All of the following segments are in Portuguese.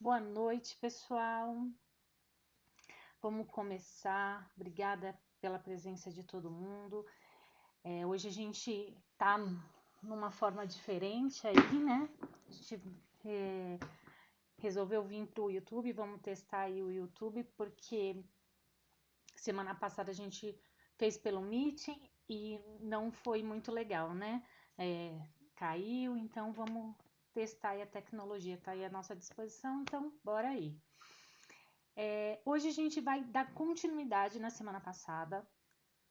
Boa noite, pessoal. Vamos começar. Obrigada pela presença de todo mundo. Hoje a gente tá numa forma diferente aí, né? A gente resolveu vir pro YouTube. Vamos testar aí o YouTube, porque semana passada a gente fez pelo Meeting e não foi muito legal, né? Caiu, então vamos testar aí a tecnologia. Tá aí à nossa disposição, então bora aí. Hoje a gente vai dar continuidade na semana passada,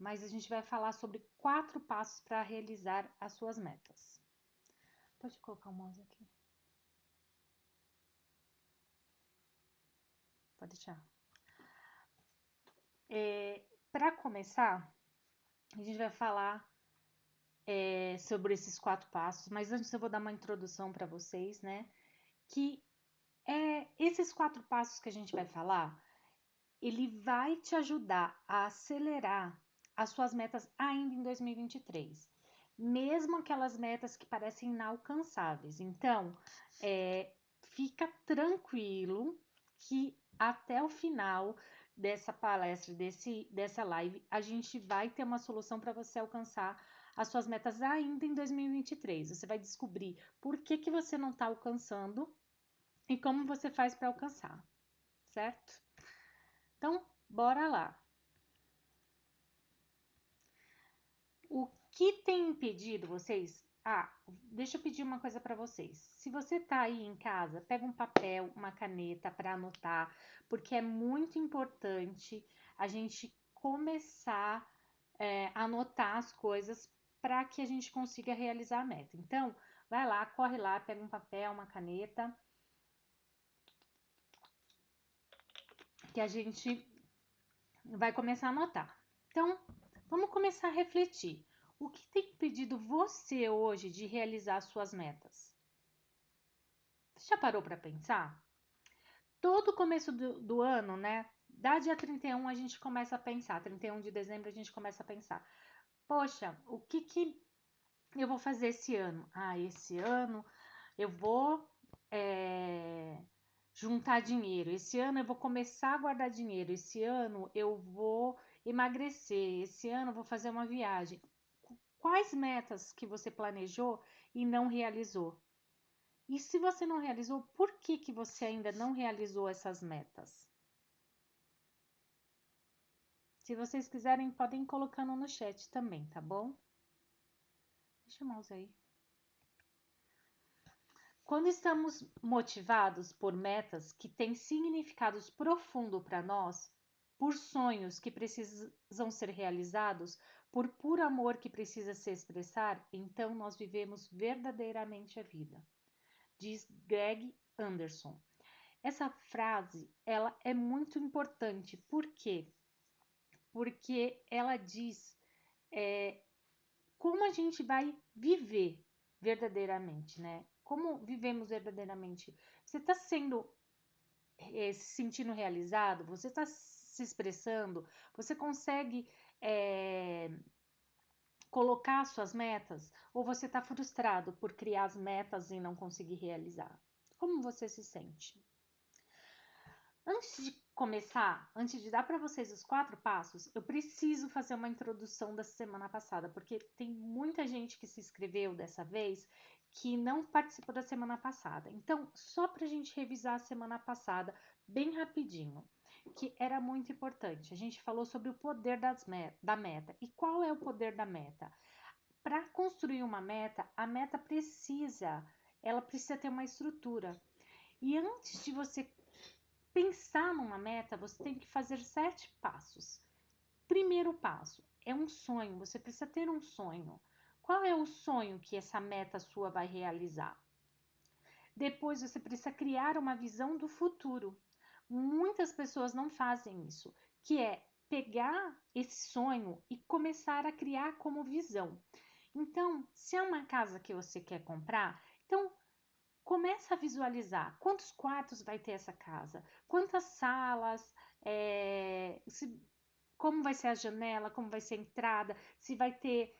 mas a gente vai falar sobre 4 passos para realizar as suas metas. Pode colocar o mouse aqui. Pode deixar. Para começar, a gente vai falar sobre esses 4 passos, mas antes eu vou dar uma introdução para vocês, né? Que esses 4 passos que a gente vai falar, ele vai te ajudar a acelerar as suas metas ainda em 2023. Mesmo aquelas metas que parecem inalcançáveis. Então, fica tranquilo que até o final dessa palestra, dessa live, a gente vai ter uma solução para você alcançar as suas metas ainda em 2023. Você vai descobrir por que você não está alcançando e como você faz para alcançar, certo? Então, bora lá. O que tem impedido vocês? Deixa eu pedir uma coisa para vocês. Se você tá aí em casa, pega um papel, uma caneta para anotar, porque é muito importante a gente começar a anotar as coisas para que a gente consiga realizar a meta. Então, vai lá, corre lá, pega um papel, uma caneta, que a gente vai começar a anotar. Então, vamos começar a refletir. O que tem impedido você hoje de realizar suas metas? Você já parou para pensar? Todo começo do ano, né? Da dia 31 a gente começa a pensar. 31 de dezembro a gente começa a pensar. Poxa, o que eu vou fazer esse ano? Esse ano eu vou juntar dinheiro. Esse ano eu vou começar a guardar dinheiro. Esse ano eu vou emagrecer. Esse ano eu vou fazer uma viagem. Quais metas que você planejou e não realizou? E se você não realizou, por que você ainda não realizou essas metas? Se vocês quiserem, podem ir colocando no chat também, tá bom? Deixa o mouse aí. Quando estamos motivados por metas que têm significados profundos para nós, por sonhos que precisam ser realizados, por puro amor que precisa se expressar, então nós vivemos verdadeiramente a vida. Diz Greg Anderson. Essa frase, ela é muito importante. Por quê? Porque ela diz como a gente vai viver verdadeiramente, né? Como vivemos verdadeiramente? Você está se sentindo realizado? Você está se expressando? Você consegue colocar suas metas? Ou você está frustrado por criar as metas e não conseguir realizar? Como você se sente? Antes de começar, antes de dar para vocês os 4 passos, eu preciso fazer uma introdução da semana passada, porque tem muita gente que se inscreveu dessa vez que não participou da semana passada. Então, só para a gente revisar a semana passada, bem rapidinho, que era muito importante. A gente falou sobre o poder da meta. E qual é o poder da meta? Para construir uma meta, ela precisa ter uma estrutura. E antes de você pensar numa meta, você tem que fazer 7 passos. Primeiro passo é um sonho, você precisa ter um sonho. Qual é o sonho que essa meta sua vai realizar? Depois você precisa criar uma visão do futuro. Muitas pessoas não fazem isso, que é pegar esse sonho e começar a criar como visão. Então, se é uma casa que você quer comprar, então começa a visualizar quantos quartos vai ter essa casa, quantas salas, como vai ser a janela, como vai ser a entrada, se vai ter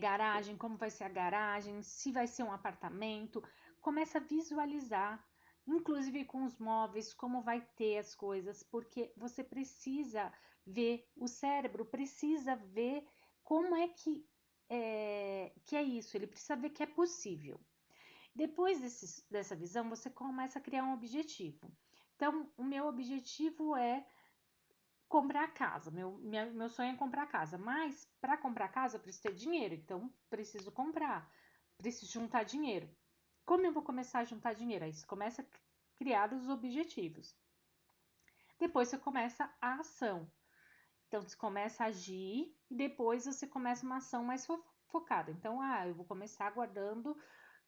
garagem, como vai ser a garagem, se vai ser um apartamento. Começa a visualizar inclusive com os móveis, como vai ter as coisas, porque você precisa ver, o cérebro precisa ver como é que é isso, ele precisa ver que é possível. Depois dessa visão, você começa a criar um objetivo. Então, o meu objetivo é comprar casa. Meu sonho é comprar casa. Mas para comprar casa eu preciso ter dinheiro. Então, preciso comprar. Preciso juntar dinheiro. Como eu vou começar a juntar dinheiro? Aí você começa a criar os objetivos. Depois você começa a ação. Então, você começa a agir e depois você começa uma ação mais focada. Então, eu vou começar guardando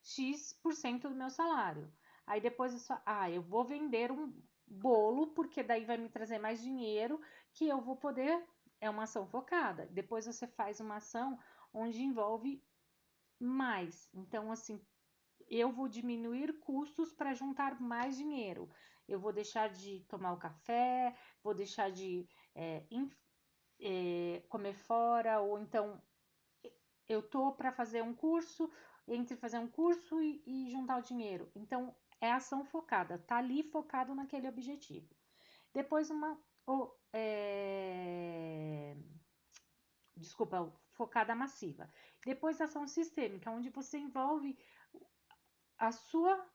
X% do meu salário. Aí depois eu vou vender um bolo, porque daí vai me trazer mais dinheiro que eu vou poder. É uma ação focada. Depois você faz uma ação onde envolve mais. Então, assim, eu vou diminuir custos para juntar mais dinheiro. Eu vou deixar de tomar o café, vou deixar de é, comer fora, ou então eu tô para fazer um curso, entre fazer um curso e juntar o dinheiro. Então, é ação focada, tá ali focado naquele objetivo. Depois desculpa, focada massiva. Depois ação sistêmica, onde você envolve a sua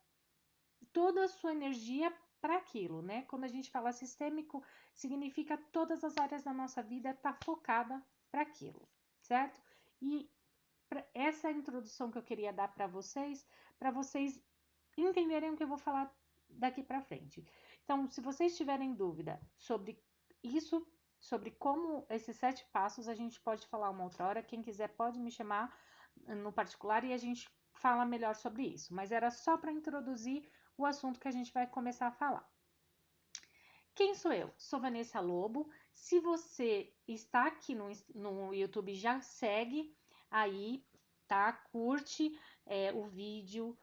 toda a sua energia para aquilo, né? Quando a gente fala sistêmico, significa todas as áreas da nossa vida tá focada para aquilo, certo? E essa é a introdução que eu queria dar para vocês entenderem o que eu vou falar daqui para frente. Então, se vocês tiverem dúvida sobre isso, sobre como esses 7 passos, a gente pode falar uma outra hora. Quem quiser pode me chamar no particular e a gente fala melhor sobre isso. Mas era só para introduzir o assunto que a gente vai começar a falar. Quem sou eu? Sou Vanessa Lobo. Se você está aqui no YouTube, já segue aí, tá? Curte o vídeo,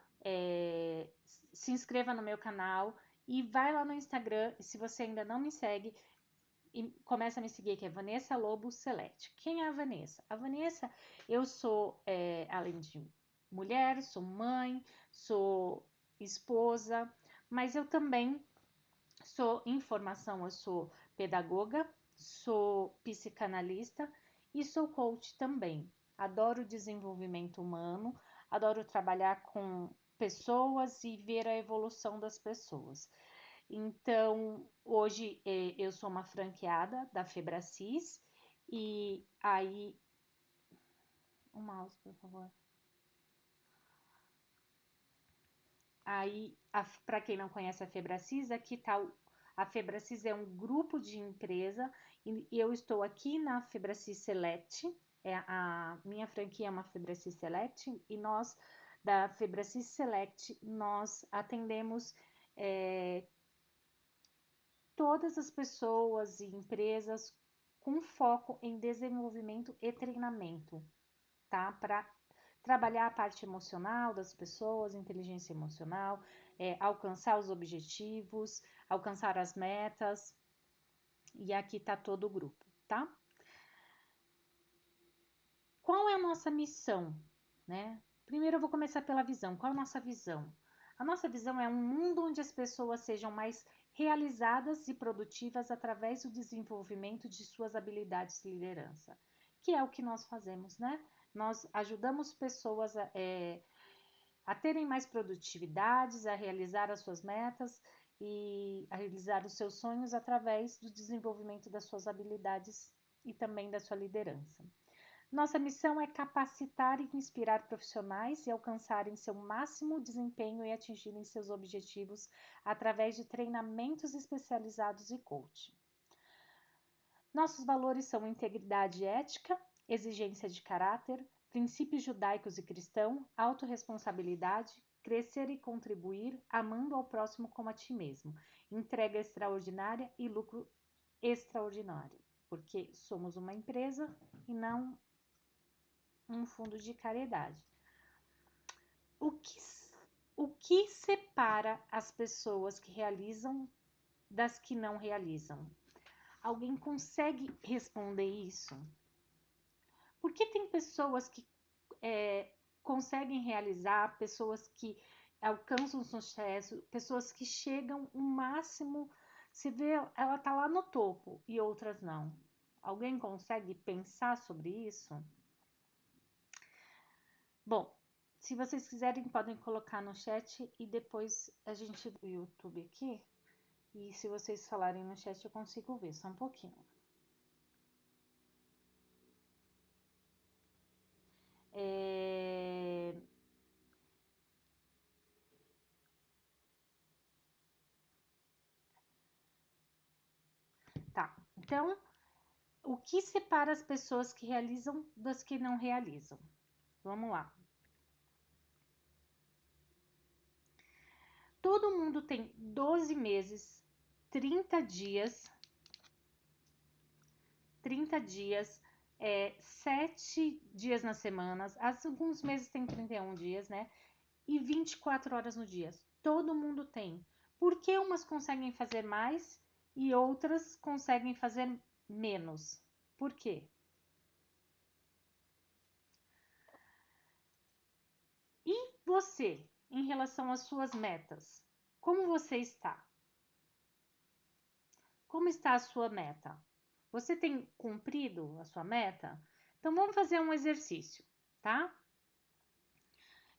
se inscreva no meu canal e vai lá no Instagram. Se você ainda não me segue, e começa a me seguir, que é Vanessa Lobo Select. Quem é a Vanessa? A Vanessa, eu sou, além de mulher, sou mãe, sou esposa, mas eu também sou em formação, eu sou pedagoga, sou psicanalista e sou coach também. Adoro desenvolvimento humano, adoro trabalhar com pessoas e ver a evolução das pessoas. Então, hoje eu sou uma franqueada da Febracis e aí. O mouse, por favor. Aí, para quem não conhece a Febracis, aqui tá a Febracis é um grupo de empresa e eu estou aqui na Febracis Select. A minha franquia é uma Febracis Select e nós da Febracis Select nós atendemos todas as pessoas e empresas com foco em desenvolvimento e treinamento, tá? Para trabalhar a parte emocional das pessoas, inteligência emocional, alcançar os objetivos, alcançar as metas. E aqui tá todo o grupo, tá? Qual é a nossa missão, né? Primeiro eu vou começar pela visão. Qual é a nossa visão? A nossa visão é um mundo onde as pessoas sejam mais realizadas e produtivas através do desenvolvimento de suas habilidades de liderança, que é o que nós fazemos, né? Nós ajudamos pessoas a terem mais produtividades, a realizar as suas metas e a realizar os seus sonhos através do desenvolvimento das suas habilidades e também da sua liderança. Nossa missão é capacitar e inspirar profissionais e alcançarem seu máximo desempenho e atingirem seus objetivos através de treinamentos especializados e coaching. Nossos valores são integridade ética, exigência de caráter, princípios judaicos e cristãos, autorresponsabilidade, crescer e contribuir, amando ao próximo como a ti mesmo, entrega extraordinária e lucro extraordinário, porque somos uma empresa e não um fundo de caridade. O que, o que separa as pessoas que realizam das que não realizam? Alguém consegue responder isso? Porque tem pessoas que conseguem realizar, pessoas que alcançam sucesso, pessoas que chegam o máximo, se vê, ela tá lá no topo e outras não. Alguém consegue pensar sobre isso? Bom, se vocês quiserem, podem colocar no chat e depois a gente vê o YouTube aqui. E se vocês falarem no chat, eu consigo ver, só um pouquinho. Tá, então, o que separa as pessoas que realizam das que não realizam? Vamos lá. Todo mundo tem 12 meses, 30 dias, 7 dias nas semanas, alguns meses tem 31 dias, né? E 24 horas no dia. Todo mundo tem. Por que umas conseguem fazer mais e outras conseguem fazer menos? Por quê? E você, em relação às suas metas? Como você está? Como está a sua meta? Você tem cumprido a sua meta? Então vamos fazer um exercício, tá?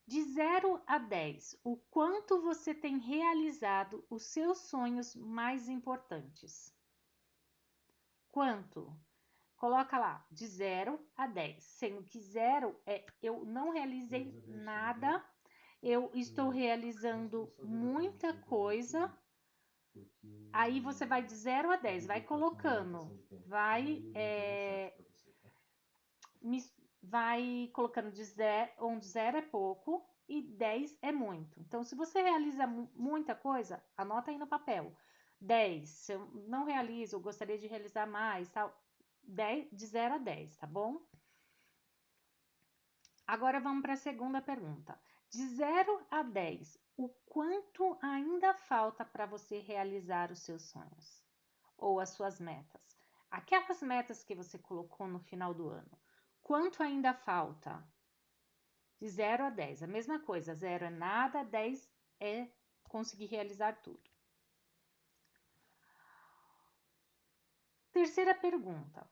De 0 a 10, o quanto você tem realizado os seus sonhos mais importantes? Quanto? Coloca lá, de 0 a 10, sendo que 0 é eu não realizei nada, eu estou realizando muita coisa. Aí você vai de 0 a 10, vai colocando, vai colocando de 0, onde 0 é pouco e 10 é muito. Então, se você realiza muita coisa, anota aí no papel. 10, se eu não realizo, eu gostaria de realizar mais, tal. 10, de 0 a 10, tá bom? Agora vamos para a segunda pergunta. De 0 a 10, o quanto ainda falta para você realizar os seus sonhos ou as suas metas? Aquelas metas que você colocou no final do ano, quanto ainda falta? De 0 a 10, a mesma coisa. 0 é nada, 10 é conseguir realizar tudo. Terceira pergunta.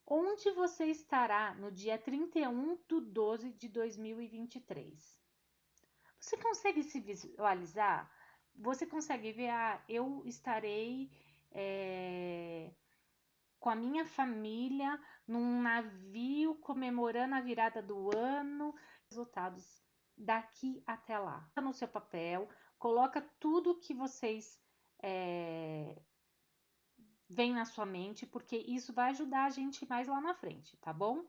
Onde você estará no dia 31/12/2023? Você consegue se visualizar? Você consegue ver, eu estarei com a minha família num navio comemorando a virada do ano, resultados daqui até lá. No seu papel, coloca tudo que vocês veem na sua mente, porque isso vai ajudar a gente mais lá na frente, tá bom?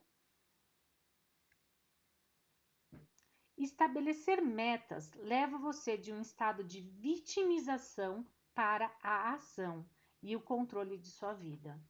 Estabelecer metas leva você de um estado de vitimização para a ação e o controle de sua vida.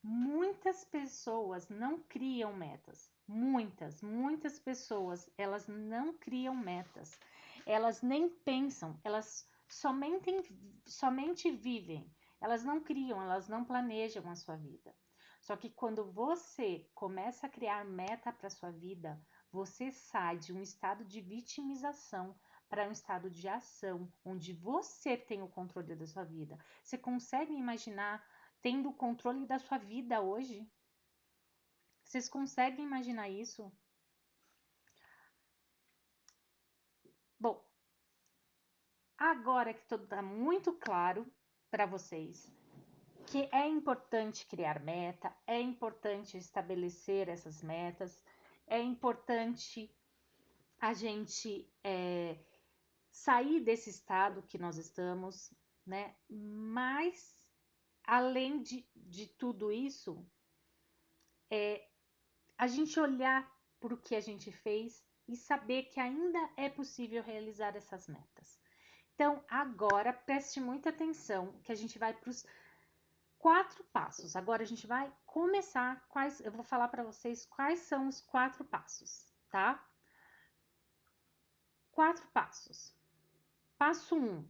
Muitas pessoas não criam metas. Muitas pessoas, elas não criam metas. Elas nem pensam, elas somente vivem. Elas não criam, elas não planejam a sua vida. Só que quando você começa a criar meta para sua vida, você sai de um estado de vitimização para um estado de ação, onde você tem o controle da sua vida. Você consegue imaginar tendo o controle da sua vida hoje? Vocês conseguem imaginar isso? Bom, agora que tudo está muito claro para vocês, que é importante criar meta, é importante estabelecer essas metas, é importante a gente sair desse estado que nós estamos, né? Mas, além de tudo isso, a gente olhar para o que a gente fez e saber que ainda é possível realizar essas metas. Então, agora preste muita atenção, que a gente vai para os 4 passos. Agora a gente vai começar eu vou falar para vocês quais são os 4 passos, tá? 4 passos. Passo 1.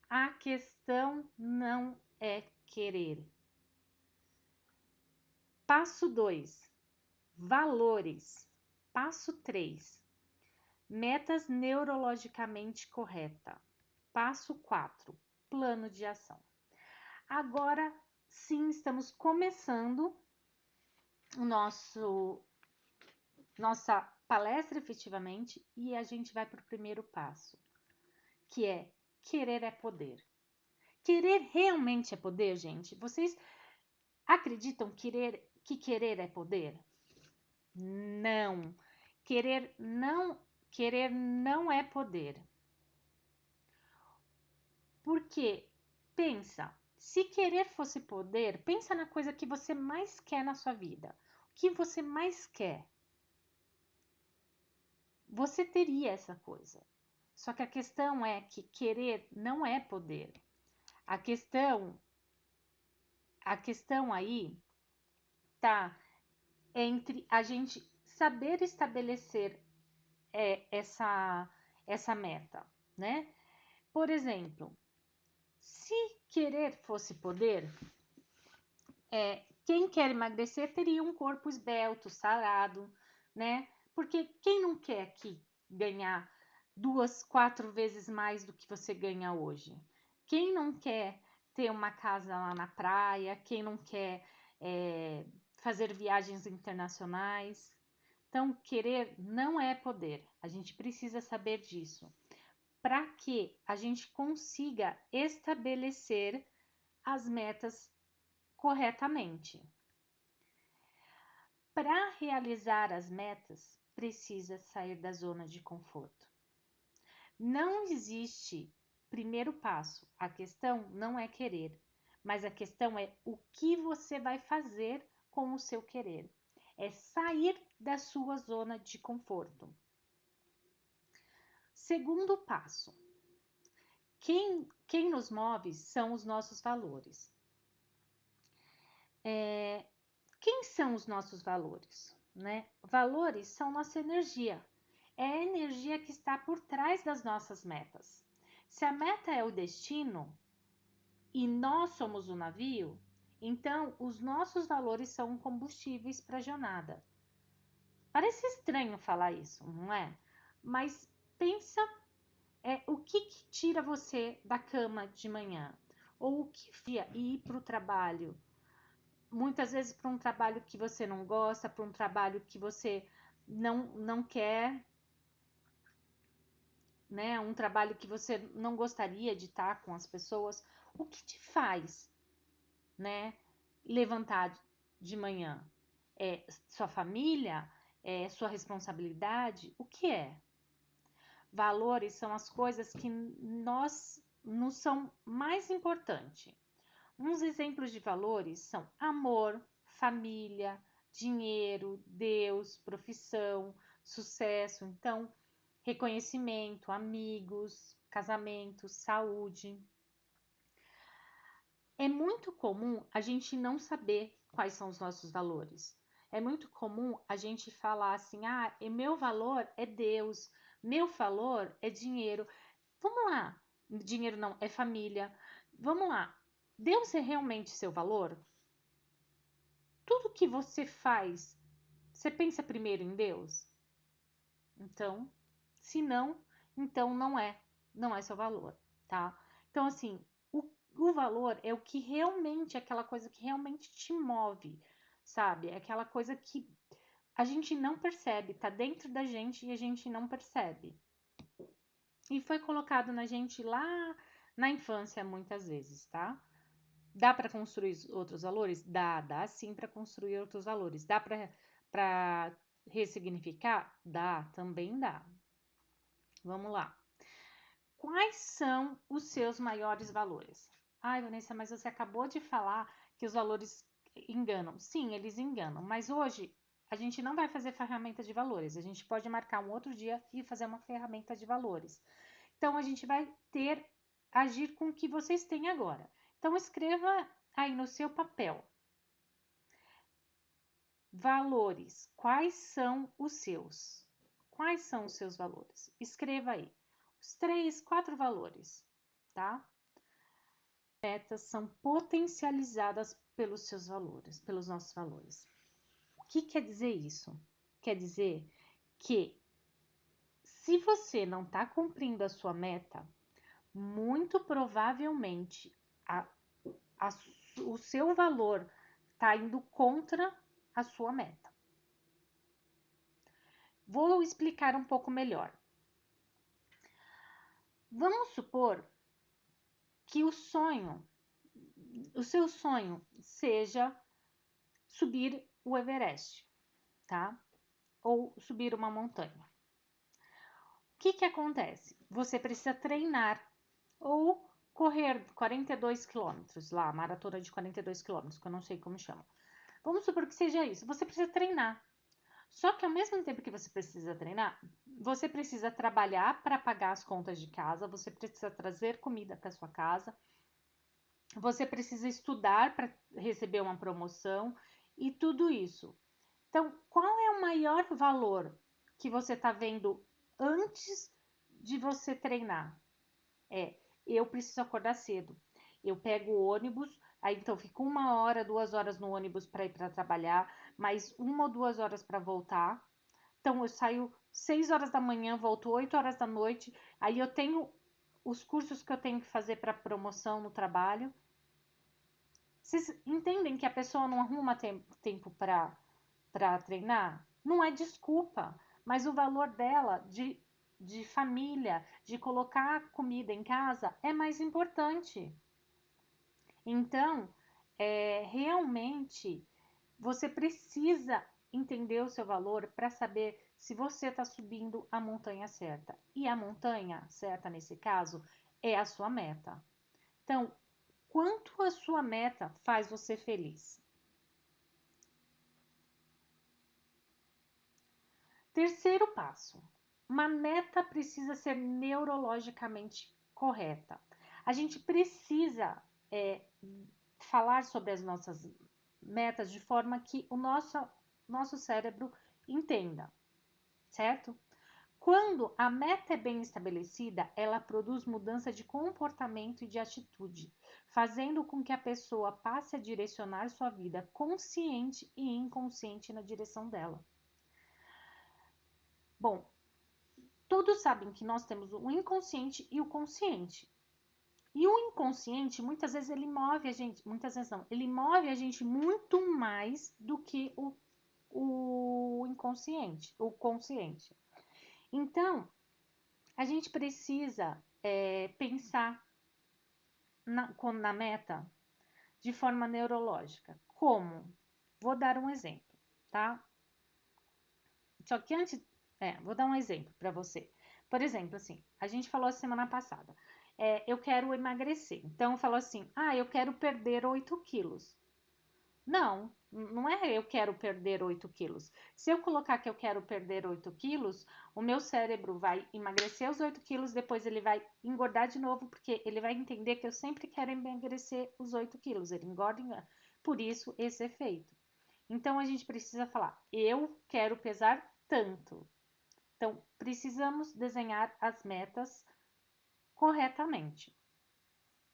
A questão não é querer. Passo 2. Valores. Passo 3. Metas neurologicamente correta. Passo 4, plano de ação. Agora sim, estamos começando o nossa palestra efetivamente e a gente vai para o primeiro passo, que é querer é poder. Querer realmente é poder, gente? Vocês acreditam que querer é poder? Não. Querer não é poder. Porque pensa, se querer fosse poder, pensa na coisa que você mais quer na sua vida. O que você mais quer? Você teria essa coisa. Só que a questão é que querer não é poder. A questão aí tá entre a gente saber estabelecer essa meta, né? Por exemplo, se querer fosse poder, quem quer emagrecer teria um corpo esbelto, sarado, né? Porque quem não quer aqui ganhar 2, 4 vezes mais do que você ganha hoje? Quem não quer ter uma casa lá na praia? Quem não quer fazer viagens internacionais? Então, querer não é poder. A gente precisa saber disso. Para que a gente consiga estabelecer as metas corretamente. Para realizar as metas, precisa sair da zona de conforto. Não existe primeiro passo. A questão não é querer, mas a questão é o que você vai fazer com o seu querer. É sair da sua zona de conforto. Segundo passo. Quem nos move são os nossos valores. Quem são os nossos valores? Né? Valores são nossa energia. É a energia que está por trás das nossas metas. Se a meta é o destino e nós somos o navio, então os nossos valores são combustíveis para a jornada. Parece estranho falar isso, não é? Mas pensa o que tira você da cama de manhã? Ou o que fazia ir para o trabalho? Muitas vezes para um trabalho que você não gosta, para um trabalho que você não quer, né? Um trabalho que você não gostaria de estar com as pessoas. O que te faz, né? Levantar de manhã? É sua família? É sua responsabilidade? O que é? Valores são as coisas que nos são mais importantes. Uns exemplos de valores são amor, família, dinheiro, Deus, profissão, sucesso, então, reconhecimento, amigos, casamento, saúde. É muito comum a gente não saber quais são os nossos valores. É muito comum a gente falar assim: ah, meu valor é Deus, meu valor é dinheiro. Vamos lá, dinheiro não, é família. Vamos lá, Deus é realmente seu valor? Tudo que você faz, você pensa primeiro em Deus? Então, se não, então não é seu valor, tá? Então, assim, o valor é o que realmente, aquela coisa que realmente te move, sabe? É aquela coisa que a gente não percebe, tá dentro da gente e a gente não percebe. E foi colocado na gente lá na infância muitas vezes, tá? Dá para construir outros valores? Dá sim para construir outros valores. Dá para ressignificar? Dá, também dá. Vamos lá. Quais são os seus maiores valores? Ai, Vanessa, mas você acabou de falar que os valores enganam. Sim, eles enganam, mas hoje a gente não vai fazer ferramenta de valores. A gente pode marcar um outro dia e fazer uma ferramenta de valores. Então a gente vai agir com o que vocês têm agora. Então escreva aí no seu papel. Valores. Quais são os seus? Quais são os seus valores? Escreva aí. Os 3, 4 valores, tá? Metas são potencializadas pelos seus valores, pelos nossos valores. O que quer dizer isso? Quer dizer que Se você não está cumprindo a sua meta, muito provavelmente a, a, o seu valor está indo contra a sua meta. Vou explicar um pouco melhor. Vamos supor que o seu sonho seja subir o Everest, tá? Ou subir uma montanha. O que acontece? Você precisa treinar ou correr 42 quilômetros lá, maratona de 42 quilômetros, que eu não sei como chama. Vamos supor que seja isso. Você precisa treinar. Só que ao mesmo tempo que você precisa treinar, você precisa trabalhar para pagar as contas de casa, você precisa trazer comida para sua casa, você precisa estudar para receber uma promoção e tudo isso. Então, qual é o maior valor que você está vendo antes de você treinar? Eu preciso acordar cedo. Eu pego o ônibus, aí então fico 1 hora, 2 horas no ônibus para ir para trabalhar, mais 1 ou 2 horas para voltar. Então eu saio 6 horas da manhã, volto 8 horas da noite. Aí eu tenho os cursos que eu tenho que fazer para promoção no trabalho. Vocês entendem que a pessoa não arruma tempo para treinar? Não é desculpa, mas o valor dela de família, de colocar comida em casa é mais importante. Então, realmente, você precisa entender o seu valor para saber se você está subindo a montanha certa. E a montanha certa, nesse caso, é a sua meta. Então, quanto a sua meta faz você feliz? Terceiro passo. Uma meta precisa ser neurologicamente correta. A gente precisa falar sobre as nossas metas de forma que o nosso cérebro entenda, certo? Quando a meta é bem estabelecida, ela produz mudança de comportamento e de atitude, fazendo com que a pessoa passe a direcionar sua vida consciente e inconsciente na direção dela. Bom, todos sabem que nós temos o inconsciente e o consciente. E o inconsciente, muitas vezes, ele move a gente, muitas vezes não, ele move a gente muito mais do que o inconsciente, o consciente. Então, a gente precisa pensar na meta de forma neurológica. Como? Vou dar um exemplo, tá? Só que antes, vou dar um exemplo para você. Por exemplo, assim, a gente falou a semana passada, eu quero emagrecer. Então, eu falo assim, eu quero perder 8 quilos. Não, não é eu quero perder 8 quilos. Se eu colocar que eu quero perder 8 quilos, o meu cérebro vai emagrecer os 8 quilos, depois ele vai engordar de novo, porque ele vai entender que eu sempre quero emagrecer os 8 quilos. Ele engorda, por isso esse efeito. Então a gente precisa falar, eu quero pesar tanto. Então precisamos desenhar as metas corretamente.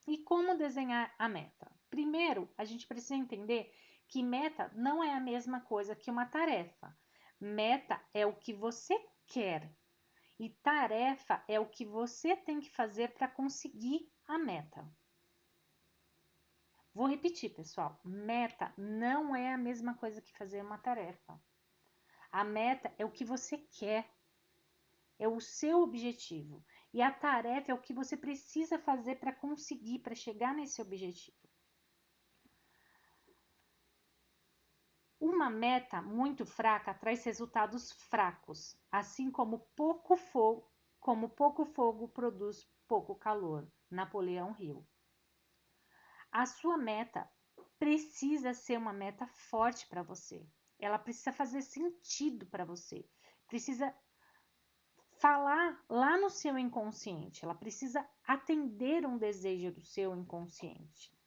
E como desenhar a meta? Primeiro, a gente precisa entender que meta não é a mesma coisa que uma tarefa. Meta é o que você quer e tarefa é o que você tem que fazer para conseguir a meta. Vou repetir, pessoal. Meta não é a mesma coisa que fazer uma tarefa. A meta é o que você quer, é o seu objetivo. E a tarefa é o que você precisa fazer para conseguir, para chegar nesse objetivo. Uma meta muito fraca traz resultados fracos, assim como pouco fogo produz pouco calor. Napoleão Hill. A sua meta precisa ser uma meta forte para você. Ela precisa fazer sentido para você. Precisa falar lá no seu inconsciente. Ela precisa atender um desejo do seu inconsciente.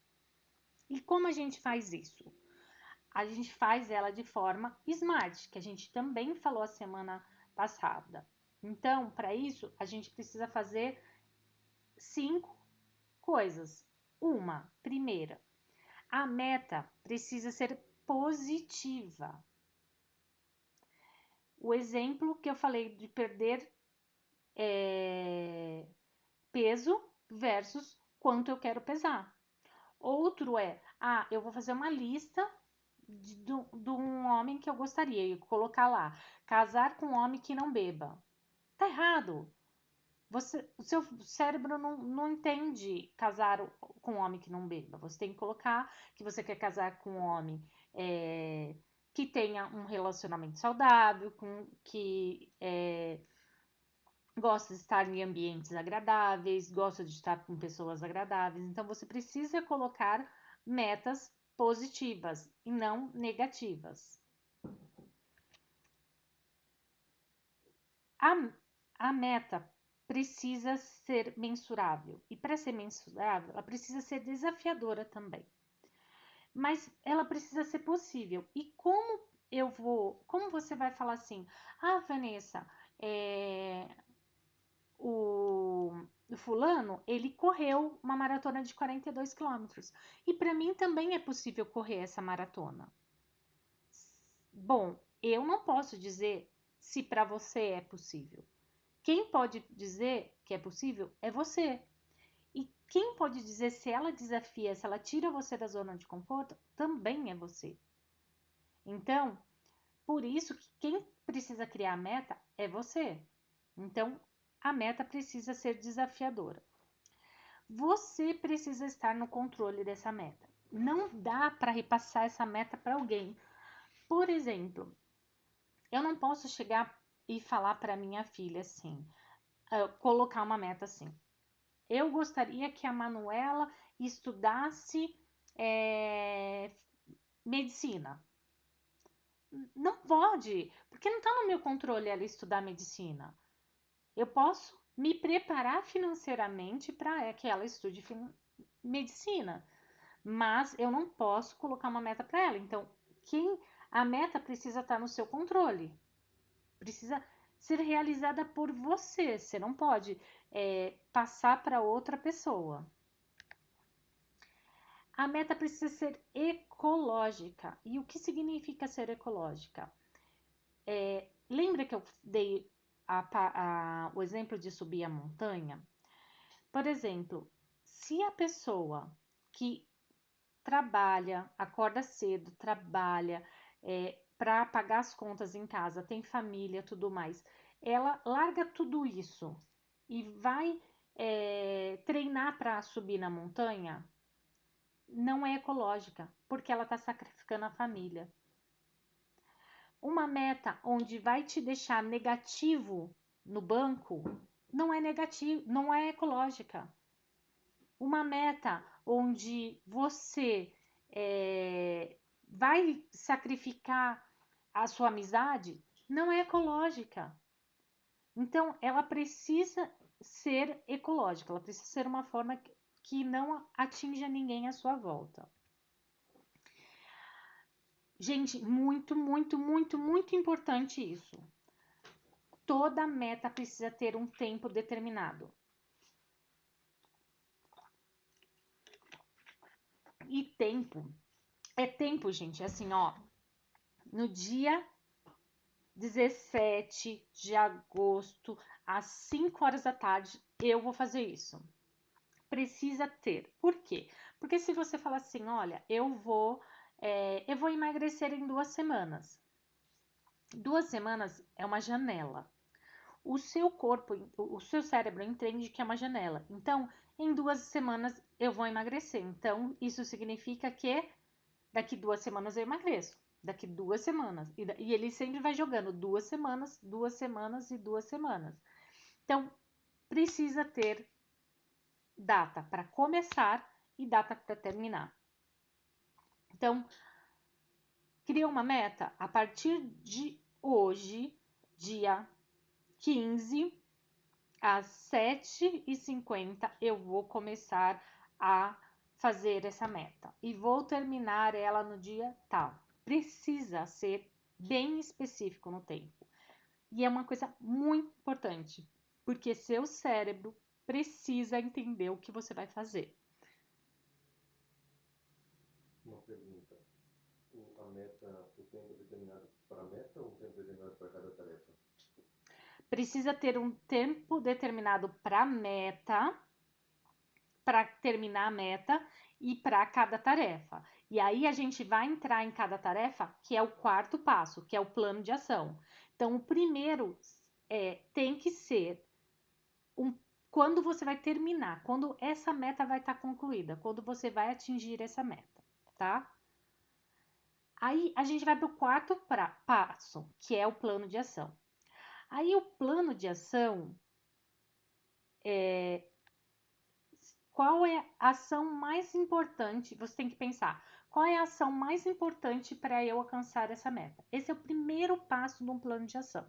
E como a gente faz isso? A gente faz ela de forma smart, que a gente também falou a semana passada. Então, para isso, a gente precisa fazer 5 coisas. Primeira, a meta precisa ser positiva. O exemplo que eu falei de perder peso versus quanto eu quero pesar. Outro é, eu vou fazer uma lista de um homem que eu gostaria e colocar lá, casar com um homem que não beba. Tá errado. O seu cérebro não entende casar com um homem que não beba. Você tem que colocar que você quer casar com um homem que tenha um relacionamento saudável, que gosta de estar em ambientes agradáveis, gosta de estar com pessoas agradáveis. Então você precisa colocar metas positivas e não negativas. A meta precisa ser mensurável. E para ser mensurável, ela precisa ser desafiadora também. Mas ela precisa ser possível. E como você vai falar assim, Vanessa, o fulano, ele correu uma maratona de 42 quilômetros. E para mim também é possível correr essa maratona. Bom, eu não posso dizer se para você é possível. Quem pode dizer que é possível é você. E quem pode dizer se ela desafia, se ela tira você da zona de conforto, também é você. Então, por isso que quem precisa criar a meta é você. Então, a meta precisa ser desafiadora. Você precisa estar no controle dessa meta. Não dá para repassar essa meta para alguém. Por exemplo, eu não posso chegar e falar para minha filha assim, colocar uma meta assim. Eu gostaria que a Manuela estudasse medicina. Não pode, porque não está no meu controle ela estudar medicina. Eu posso me preparar financeiramente para que ela estude medicina, mas eu não posso colocar uma meta para ela. Então, a meta precisa estar no seu controle, precisa ser realizada por você. Você não pode passar para outra pessoa. A meta precisa ser ecológica. E o que significa ser ecológica? Lembra que eu dei o exemplo de subir a montanha? Por exemplo, se a pessoa que trabalha, acorda cedo, trabalha para pagar as contas em casa, tem família, tudo mais, ela larga tudo isso e vai treinar para subir na montanha, não é ecológica, porque ela está sacrificando a família. Uma meta onde vai te deixar negativo no banco não é negativo, não é ecológica. Uma meta onde você vai sacrificar a sua amizade não é ecológica. Então, ela precisa ser ecológica, ela precisa ser uma forma que não atinja ninguém à sua volta. Gente, muito, muito, muito, muito importante isso. Toda meta precisa ter um tempo determinado. E tempo. É tempo, gente. Assim, ó. No dia 17 de agosto, às 5 horas da tarde, eu vou fazer isso. Precisa ter. Por quê? Porque se você falar assim, olha, eu vou emagrecer em 2 semanas. 2 semanas é uma janela. O seu corpo, o seu cérebro entende que é uma janela. Então, em 2 semanas eu vou emagrecer. Então, isso significa que daqui 2 semanas eu emagreço. Daqui 2 semanas. E ele sempre vai jogando 2 semanas, 2 semanas e 2 semanas. Então, precisa ter data para começar e data para terminar. Então, cria uma meta a partir de hoje, dia 15, às 7h50, eu vou começar a fazer essa meta e vou terminar ela no dia tal. Precisa ser bem específico no tempo. E é uma coisa muito importante, porque seu cérebro precisa entender o que você vai fazer. Uma pergunta. A meta, o tempo determinado para a meta ou o tempo determinado para cada tarefa? Precisa ter um tempo determinado para meta, para terminar a meta e para cada tarefa. E aí a gente vai entrar em cada tarefa, que é o quarto passo, que é o plano de ação. Então, o primeiro tem que ser quando você vai terminar, quando essa meta vai estar concluída, quando você vai atingir essa meta, tá? Aí a gente vai para o quarto passo, que é o plano de ação. Aí o plano de ação, qual é a ação mais importante? Você tem que pensar, qual é a ação mais importante para eu alcançar essa meta? Esse é o primeiro passo de um plano de ação.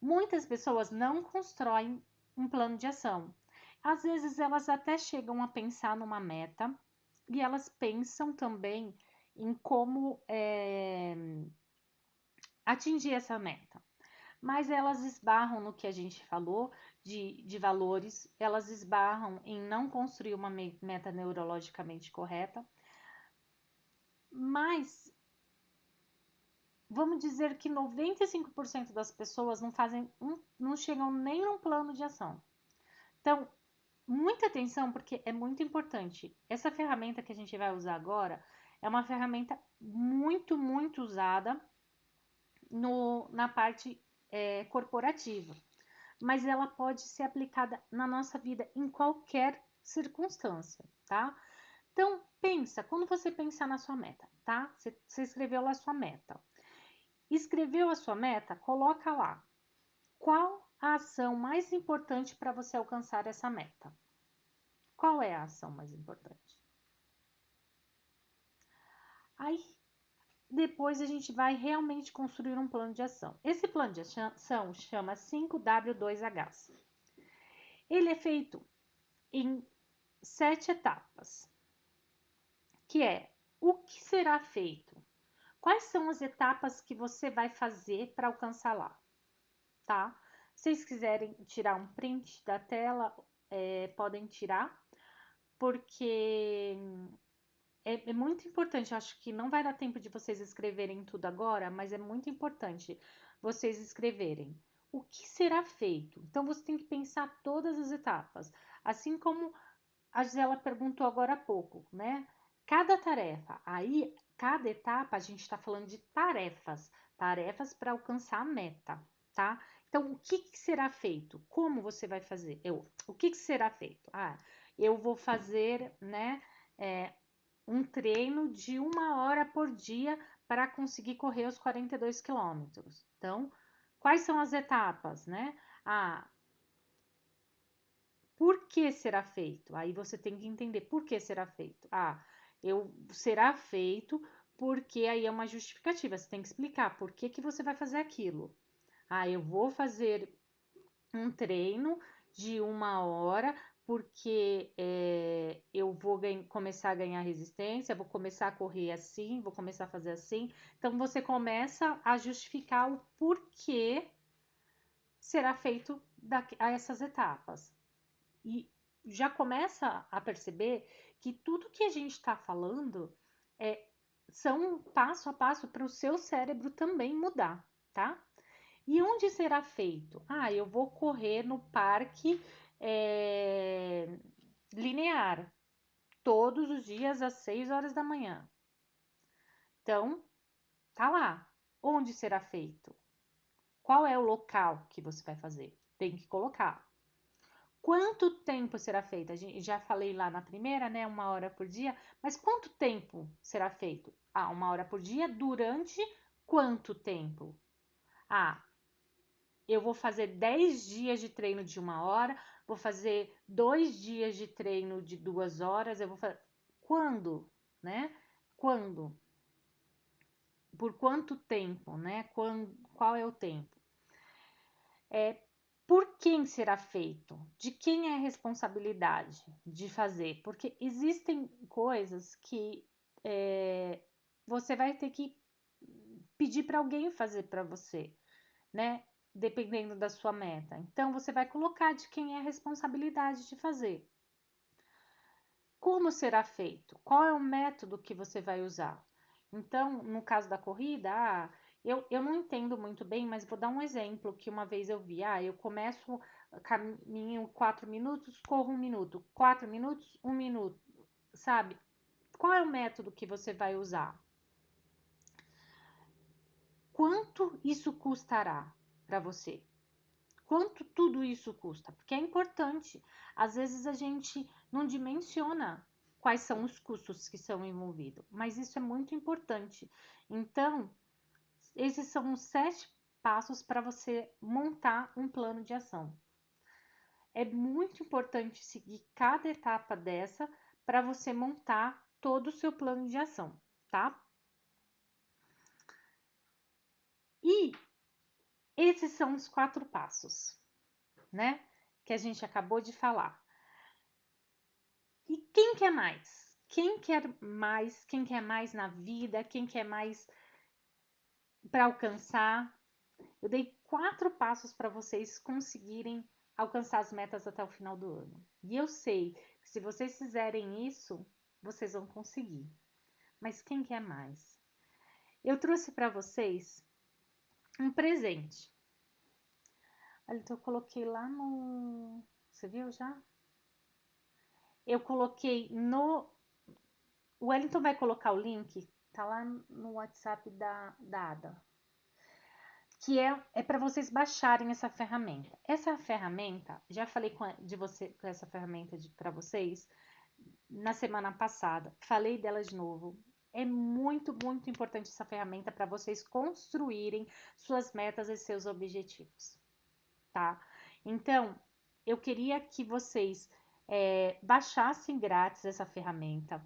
Muitas pessoas não constroem um plano de ação. Às vezes elas até chegam a pensar numa meta e elas pensam também em como atingir essa meta. Mas elas esbarram no que a gente falou de valores, elas esbarram em não construir uma meta neurologicamente correta, mas vamos dizer que 95% das pessoas não chegam nem num plano de ação. Então, muita atenção, porque é muito importante. Essa ferramenta que a gente vai usar agora é uma ferramenta muito, muito usada na parte corporativa, mas ela pode ser aplicada na nossa vida em qualquer circunstância, tá? Então, pensa, quando você pensar na sua meta, tá? Você escreveu lá a sua meta. Escreveu a sua meta? Coloca lá. Qual a ação mais importante para você alcançar essa meta? Qual é a ação mais importante? Aí, depois a gente vai realmente construir um plano de ação. Esse plano de ação chama 5W2H. Ele é feito em 7 etapas, que é o que será feito? Quais são as etapas que você vai fazer para alcançar lá, tá? Se vocês quiserem tirar um print da tela, podem tirar, porque é muito importante. Eu acho que não vai dar tempo de vocês escreverem tudo agora, mas é muito importante vocês escreverem o que será feito. Então, você tem que pensar todas as etapas, assim como a Gisela perguntou agora há pouco, né? Cada tarefa, aí, cada etapa, a gente está falando de tarefas para alcançar a meta, tá? Então, o que será feito? Como você vai fazer? O que será feito? Ah, eu vou fazer, né, um treino de 1 hora por dia para conseguir correr os 42 quilômetros. Então, quais são as etapas, né? Ah, por que será feito? Aí você tem que entender por que será feito. Ah, será feito porque aí é uma justificativa. Você tem que explicar por que você vai fazer aquilo. Ah, eu vou fazer um treino de 1 hora porque eu vou começar a ganhar resistência, vou começar a correr assim, vou começar a fazer assim. Então você começa a justificar o porquê será feito a essas etapas. E já começa a perceber que tudo que a gente está falando são passo a passo para o seu cérebro também mudar, tá? E onde será feito? Ah, eu vou correr no parque linear, todos os dias às 6 horas da manhã. Então, tá lá. Onde será feito? Qual é o local que você vai fazer? Tem que colocar. Quanto tempo será feito? Já falei lá na primeira, né? 1 hora por dia. Mas quanto tempo será feito? Ah, 1 hora por dia durante quanto tempo? Ah, eu vou fazer 10 dias de treino de 1 hora, vou fazer 2 dias de treino de 2 horas, eu vou fazer. Quando, né? Quando? Por quanto tempo, né? Qual é o tempo? Por quem será feito? De quem é a responsabilidade de fazer? Porque existem coisas que você vai ter que pedir para alguém fazer para você, né? Dependendo da sua meta. Então, você vai colocar de quem é a responsabilidade de fazer. Como será feito? Qual é o método que você vai usar? Então, no caso da corrida, Eu não entendo muito bem, mas vou dar um exemplo que uma vez eu vi. Eu começo, caminho 4 minutos, corro 1 minuto. 4 minutos, 1 minuto, sabe? Qual é o método que você vai usar? Quanto isso custará para você? Quanto tudo isso custa? Porque é importante. Às vezes a gente não dimensiona quais são os custos que são envolvidos, mas isso é muito importante. Então, esses são os 7 passos para você montar um plano de ação. É muito importante seguir cada etapa dessa para você montar todo o seu plano de ação, tá? E esses são os 4 passos, né? Que a gente acabou de falar. E quem quer mais? Quem quer mais? Quem quer mais na vida? Quem quer mais para alcançar? Eu dei 4 passos para vocês conseguirem alcançar as metas até o final do ano. E eu sei que se vocês fizerem isso, vocês vão conseguir. Mas quem quer mais? Eu trouxe para vocês um presente. Olha, então eu coloquei lá no. Você viu já? Eu coloquei no. O Wellington vai colocar o link, tá lá no WhatsApp da Ada. Que é para vocês baixarem essa ferramenta. Essa ferramenta, já falei com essa ferramenta para vocês na semana passada, falei dela de novo. É muito, muito importante essa ferramenta para vocês construírem suas metas e seus objetivos, tá? Então, eu queria que vocês baixassem grátis essa ferramenta,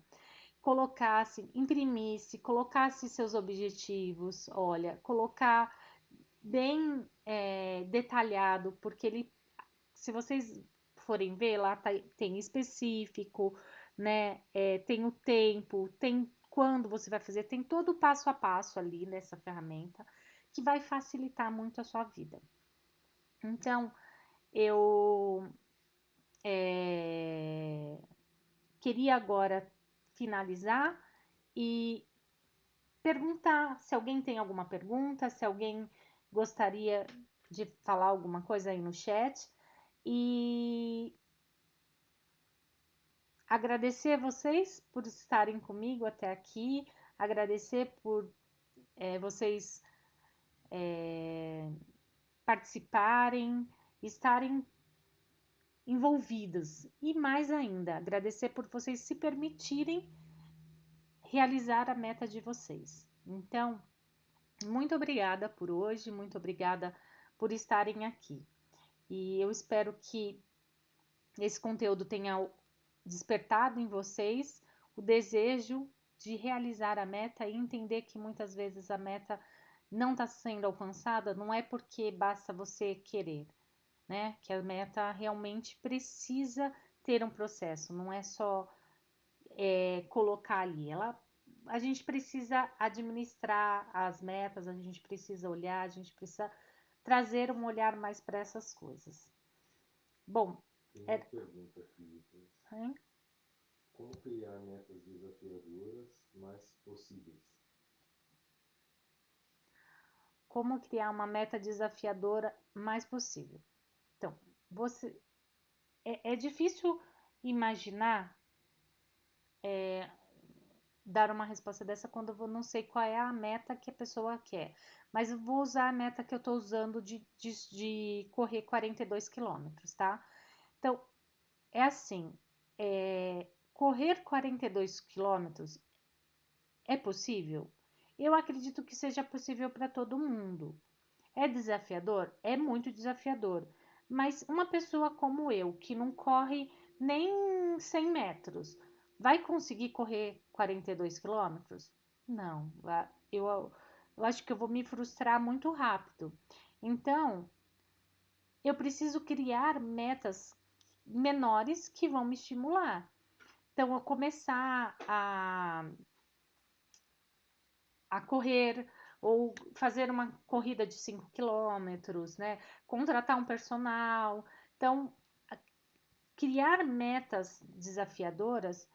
colocasse, imprimisse, colocasse seus objetivos, olha, colocar bem detalhado, porque ele, se vocês forem ver, lá tem específico, né? Tem o tempo, tem quando você vai fazer, tem todo o passo a passo ali nessa ferramenta que vai facilitar muito a sua vida. Então, eu queria agora finalizar e perguntar se alguém tem alguma pergunta, se alguém gostaria de falar alguma coisa aí no chat. E agradecer a vocês por estarem comigo até aqui, agradecer por vocês participarem, estarem envolvidos e mais ainda, agradecer por vocês se permitirem realizar a meta de vocês. Então, muito obrigada por hoje, muito obrigada por estarem aqui. E eu espero que esse conteúdo tenha despertado em vocês o desejo de realizar a meta e entender que muitas vezes a meta não está sendo alcançada, não é porque basta você querer, né? Que a meta realmente precisa ter um processo, não é só colocar ali. A gente precisa administrar as metas, a gente precisa olhar, a gente precisa trazer um olhar mais para essas coisas. Bom, tem uma pergunta aqui. Hein? Como criar metas desafiadoras, mas possíveis? Como criar uma meta desafiadora mais possível? Então, você é difícil imaginar dar uma resposta dessa quando eu não sei qual é a meta que a pessoa quer. Mas eu vou usar a meta que eu estou usando de correr 42 quilômetros, tá? Então, é assim, correr 42 quilômetros é possível? Eu acredito que seja possível para todo mundo. É desafiador? É muito desafiador. Mas uma pessoa como eu, que não corre nem 100 metros, vai conseguir correr 42 quilômetros? Não. Eu acho que eu vou me frustrar muito rápido. Então, eu preciso criar metas menores que vão me estimular. Então, eu começar a correr ou fazer uma corrida de 5 quilômetros, né? Contratar um personal. Então, criar metas desafiadoras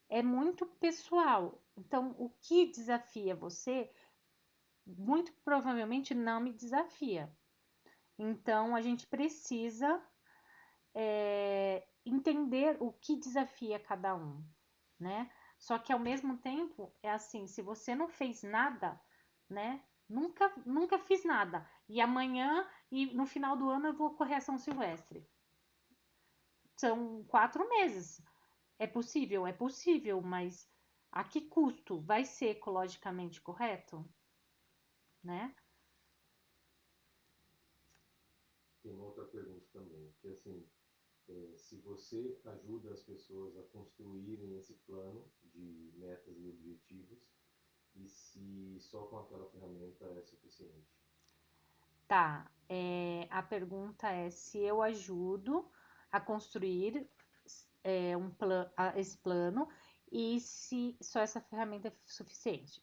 é muito pessoal. Então, o que desafia você muito provavelmente não me desafia. Então, a gente precisa entender o que desafia cada um, né? Só que ao mesmo tempo é assim, se você não fez nada, né? Nunca fiz nada. E amanhã e no final do ano eu vou correr a São Silvestre. São 4 meses. É possível, mas a que custo vai ser ecologicamente correto, né? Tem uma outra pergunta também, que assim, se você ajuda as pessoas a construírem esse plano de metas e objetivos, e se só com aquela ferramenta é suficiente. Tá. A pergunta é se eu ajudo a construir esse plano e se só essa ferramenta é suficiente.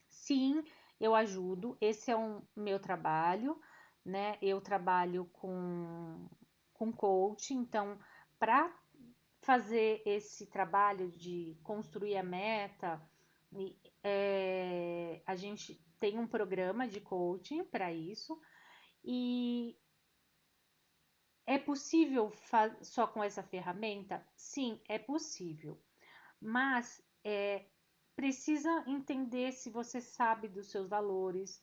Sim, eu ajudo. Esse é um meu trabalho, né? Eu trabalho com coaching, então, para fazer esse trabalho de construir a meta, a gente tem um programa de coaching para isso. E é possível só com essa ferramenta? Sim, é possível. Mas precisa entender se você sabe dos seus valores,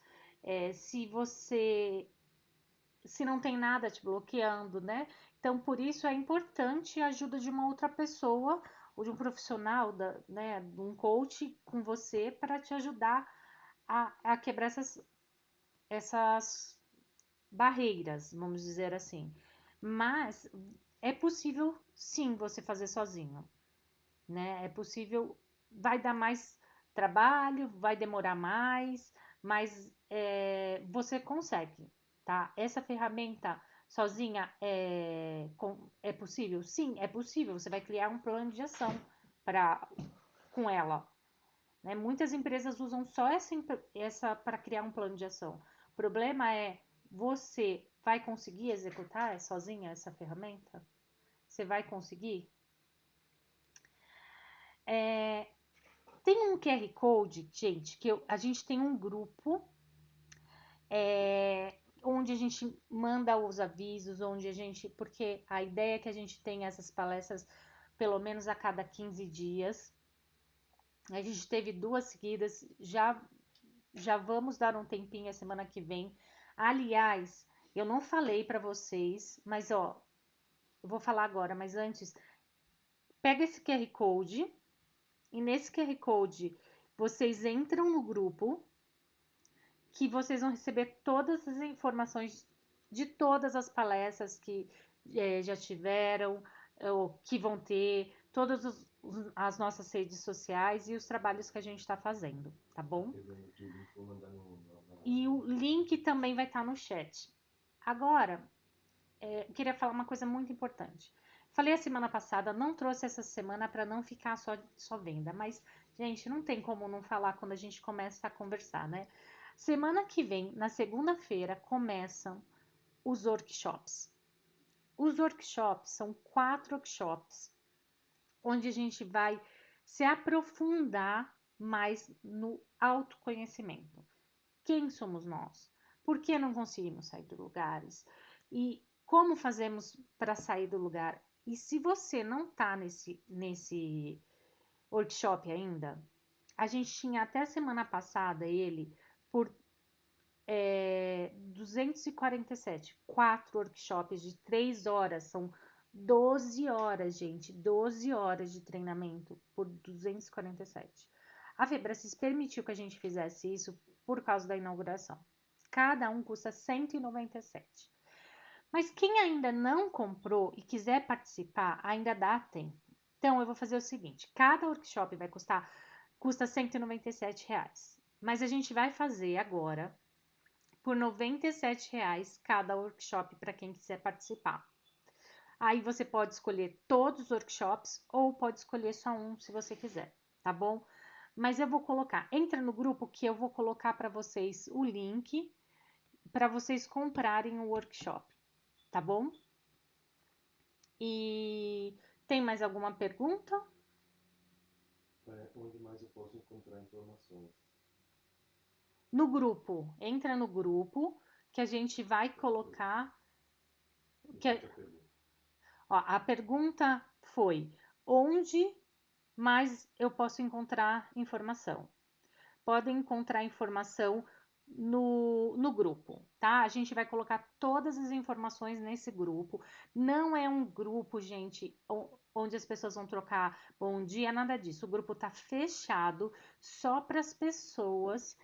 se não tem nada te bloqueando, né? Então, por isso é importante a ajuda de uma outra pessoa ou de um profissional, né, de um coach com você para te ajudar a quebrar essas barreiras, vamos dizer assim. Mas é possível sim você fazer sozinho, né? É possível, vai dar mais trabalho, vai demorar mais, mas você consegue, tá? Essa ferramenta sozinha é possível? Sim, é possível. Você vai criar um plano de ação para com ela, né? Muitas empresas usam só essa para criar um plano de ação. O problema é você vai conseguir executar sozinha essa ferramenta? Você vai conseguir? É, Tem um QR Code, gente, a gente tem um grupo onde a gente manda os avisos, onde a gente. Porque a ideia é que a gente tenha essas palestras pelo menos a cada 15 dias. A gente teve 2 seguidas, já vamos dar um tempinho a semana que vem. Aliás, eu não falei para vocês, mas ó, eu vou falar agora, mas antes, pega esse QR Code e nesse QR Code vocês entram no grupo que vocês vão receber todas as informações de todas as palestras que já tiveram, ou que vão ter, todas as nossas redes sociais e os trabalhos que a gente está fazendo, tá Tá bom? pegando aqui o link, vou mandar E o no chat. link também vai estar no chat. Agora, eu queria falar uma coisa muito importante. Falei a semana passada, não trouxe essa semana para não ficar só venda, mas, gente, não tem como não falar quando a gente começa a conversar, né? Semana que vem, na segunda-feira, começam os workshops. Os workshops são 4 workshops, onde a gente vai se aprofundar mais no autoconhecimento. Quem somos nós? Por que não conseguimos sair dos lugares? E como fazemos para sair do lugar? E se você não está nesse workshop ainda, a gente tinha até semana passada ele por 247, 4 workshops de 3 horas, são 12 horas, gente, 12 horas de treinamento por 247. A Febracis permitiu que a gente fizesse isso por causa da inauguração. Cada um custa 197. Mas quem ainda não comprou e quiser participar, ainda dá tempo. Então, eu vou fazer o seguinte: cada workshop custa R$ 197. Mas a gente vai fazer agora por R$ 97 cada workshop para quem quiser participar. Aí você pode escolher todos os workshops ou pode escolher só um se você quiser, tá bom? Mas eu vou colocar, entra no grupo que eu vou colocar para vocês o link para vocês comprarem o workshop, tá bom? E tem mais alguma pergunta? Onde mais eu posso encontrar informações? no grupo. Entra no grupo que a gente vai Ok. colocar. Que, Repete a pergunta. ó, a pergunta foi: onde mais eu posso encontrar informação? Podem encontrar informação no grupo, tá? A gente vai colocar todas as informações nesse grupo. Não é um grupo, gente, onde as pessoas vão trocar bom dia, nada disso. O grupo tá fechado só para as pessoas.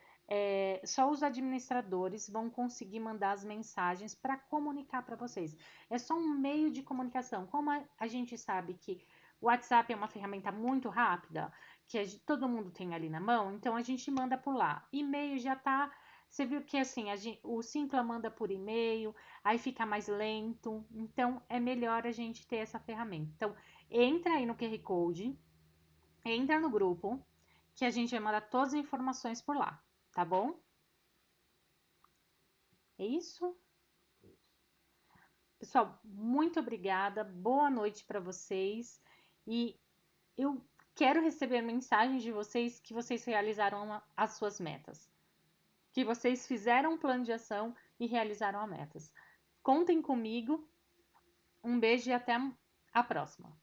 Só os administradores vão conseguir mandar as mensagens para comunicar para vocês. É só um meio de comunicação. Como a gente sabe que o WhatsApp é uma ferramenta muito rápida, que todo mundo tem ali na mão, então a gente manda por lá. E-mail já tá. Você viu que assim, o Simpla manda por e-mail, aí fica mais lento, então é melhor a gente ter essa ferramenta. Então, entra aí no QR Code, entra no grupo, que a gente vai mandar todas as informações por lá, tá bom? É isso? É isso. Pessoal, muito obrigada, boa noite para vocês e eu quero receber mensagens de vocês que vocês realizaram as suas metas, que vocês fizeram um plano de ação e realizaram as metas. Contem comigo. Um beijo e até a próxima.